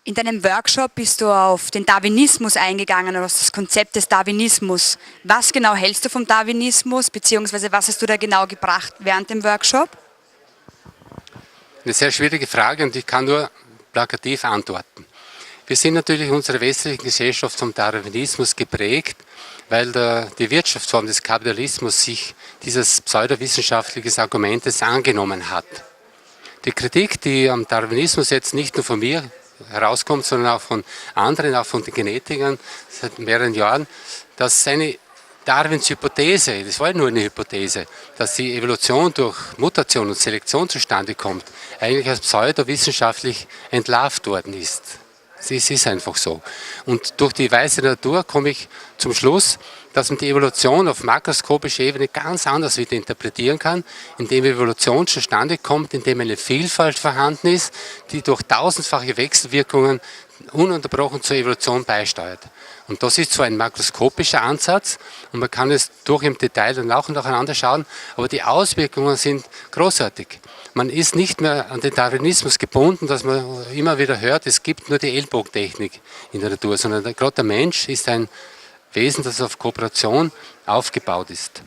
In deinem Workshop bist du auf den Darwinismus eingegangen oder auf das Konzept des Darwinismus. Was genau hältst du vom Darwinismus, beziehungsweise was hast du da genau gebracht während dem Workshop? Eine sehr schwierige Frage und ich kann nur plakativ antworten. Wir sind natürlich in unserer westlichen Gesellschaft vom Darwinismus geprägt, weil die Wirtschaftsform des Kapitalismus sich dieses pseudowissenschaftlichen Argumentes angenommen hat. Die Kritik, die am Darwinismus jetzt nicht nur von mir herauskommt, sondern auch von anderen, auch von den Genetikern seit mehreren Jahren, dass seine Darwins Hypothese, das war ja nur eine Hypothese, dass die Evolution durch Mutation und Selektion zustande kommt, eigentlich als pseudowissenschaftlich entlarvt worden ist. Es ist einfach so. Und durch die weise Natur komme ich zum Schluss, dass man die Evolution auf makroskopischer Ebene ganz anders wieder interpretieren kann, indem Evolution zustande kommt, indem eine Vielfalt vorhanden ist, die durch tausendfache Wechselwirkungen ununterbrochen zur Evolution beisteuert. Und das ist zwar ein makroskopischer Ansatz und man kann es durch im Detail dann auch nacheinander schauen, aber die Auswirkungen sind großartig. Man ist nicht mehr an den Darwinismus gebunden, dass man immer wieder hört, es gibt nur die Ellbogentechnik in der Natur, sondern gerade der Mensch ist ein Wesen, das auf Kooperation aufgebaut ist.